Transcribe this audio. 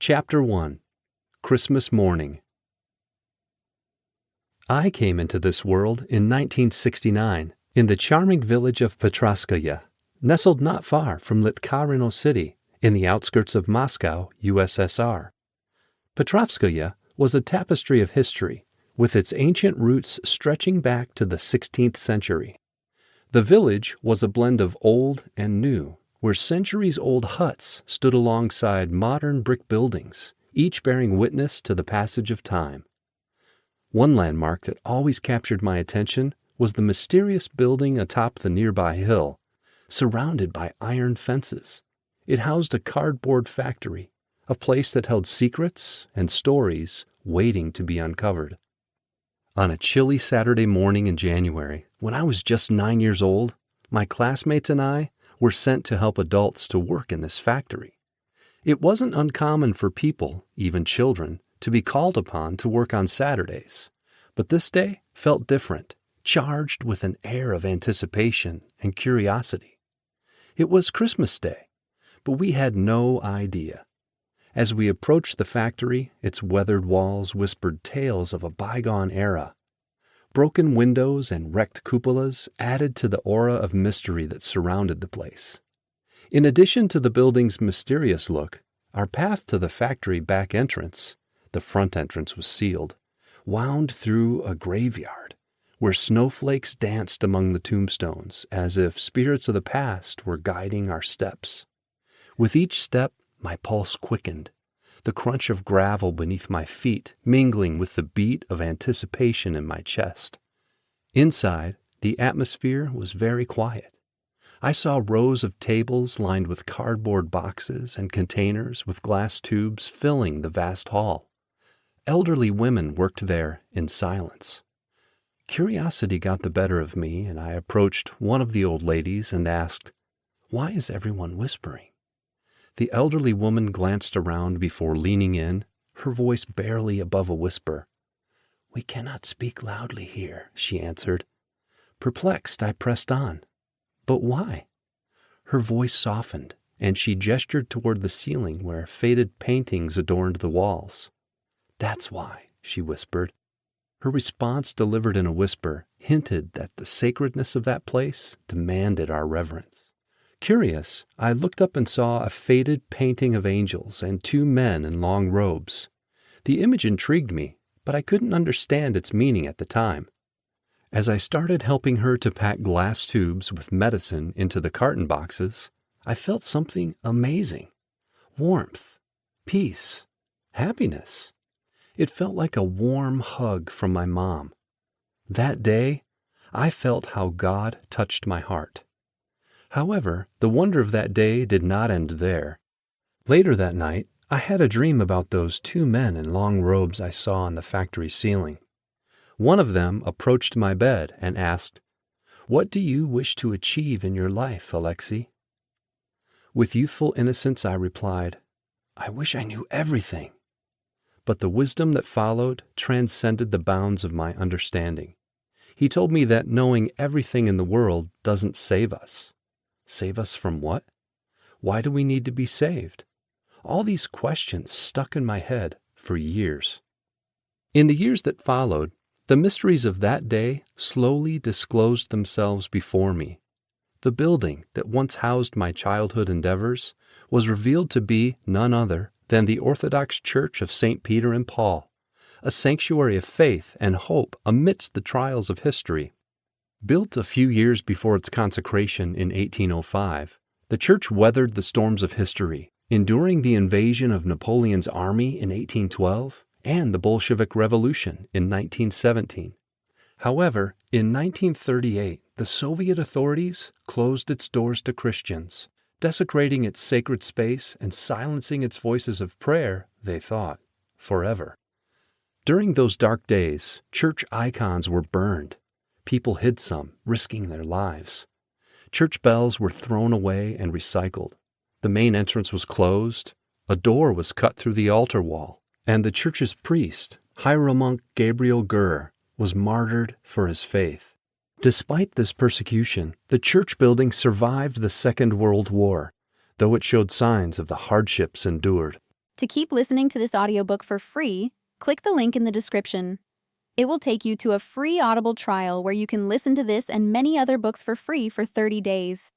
Chapter 1. Christmas Morning. I came into this world in 1969 in the charming village of Petrovskaya, nestled not far from Litkarino City in the outskirts of Moscow, USSR. Petrovskaya was a tapestry of history, with its ancient roots stretching back to the 16th century. The village was a blend of old and new, where centuries-old huts stood alongside modern brick buildings, each bearing witness to the passage of time. One landmark that always captured my attention was the mysterious building atop the nearby hill, surrounded by iron fences. It housed a cardboard factory, a place that held secrets and stories waiting to be uncovered. On a chilly Saturday morning in January, when I was just 9 years old, my classmates and I were sent to help adults to work in this factory. It wasn't uncommon for people, even children, to be called upon to work on Saturdays, but this day felt different, charged with an air of anticipation and curiosity. It was Christmas Day, but we had no idea. As we approached the factory, its weathered walls whispered tales of a bygone era. Broken windows and wrecked cupolas added to the aura of mystery that surrounded the place. In addition to the building's mysterious look, our path to the factory back entrance, the front entrance was sealed, wound through a graveyard, where snowflakes danced among the tombstones as if spirits of the past were guiding our steps. With each step, my pulse quickened, the crunch of gravel beneath my feet mingling with the beat of anticipation in my chest. Inside, the atmosphere was very quiet. I saw rows of tables lined with cardboard boxes and containers with glass tubes filling the vast hall. Elderly women worked there in silence. Curiosity got the better of me, and I approached one of the old ladies and asked, "Why is everyone whispering?" The elderly woman glanced around before leaning in, her voice barely above a whisper. "We cannot speak loudly here," she answered. Perplexed, I pressed on. "But why?" Her voice softened, and she gestured toward the ceiling where faded paintings adorned the walls. "That's why," she whispered. Her response, delivered in a whisper, hinted that the sacredness of that place demanded our reverence. Curious, I looked up and saw a faded painting of angels and two men in long robes. The image intrigued me, but I couldn't understand its meaning at the time. As I started helping her to pack glass tubes with medicine into the carton boxes, I felt something amazing. Warmth, peace, happiness. It felt like a warm hug from my mom. That day, I felt how God touched my heart. However, the wonder of that day did not end there. Later that night, I had a dream about those two men in long robes I saw on the factory ceiling. One of them approached my bed and asked, "What do you wish to achieve in your life, Alexei?" With youthful innocence, I replied, "I wish I knew everything." But the wisdom that followed transcended the bounds of my understanding. He told me that knowing everything in the world doesn't save us. Save us from what? Why do we need to be saved? All these questions stuck in my head for years. In the years that followed, the mysteries of that day slowly disclosed themselves before me. The building that once housed my childhood endeavors was revealed to be none other than the Orthodox Church of St. Peter and Paul, a sanctuary of faith and hope amidst the trials of history. Built a few years before its consecration in 1805, the church weathered the storms of history, enduring the invasion of Napoleon's army in 1812 and the Bolshevik Revolution in 1917. However, in 1938, the Soviet authorities closed its doors to Christians, desecrating its sacred space and silencing its voices of prayer, they thought, forever. During those dark days, church icons were burned. People hid some, risking their lives. Church bells were thrown away and recycled. The main entrance was closed, a door was cut through the altar wall, and the church's priest, Hieromonk Gabriel Gur, was martyred for his faith. Despite this persecution, the church building survived the Second World War, though it showed signs of the hardships endured. To keep listening to this audiobook for free, click the link in the description. It will take you to a free Audible trial where you can listen to this and many other books for free for 30 days.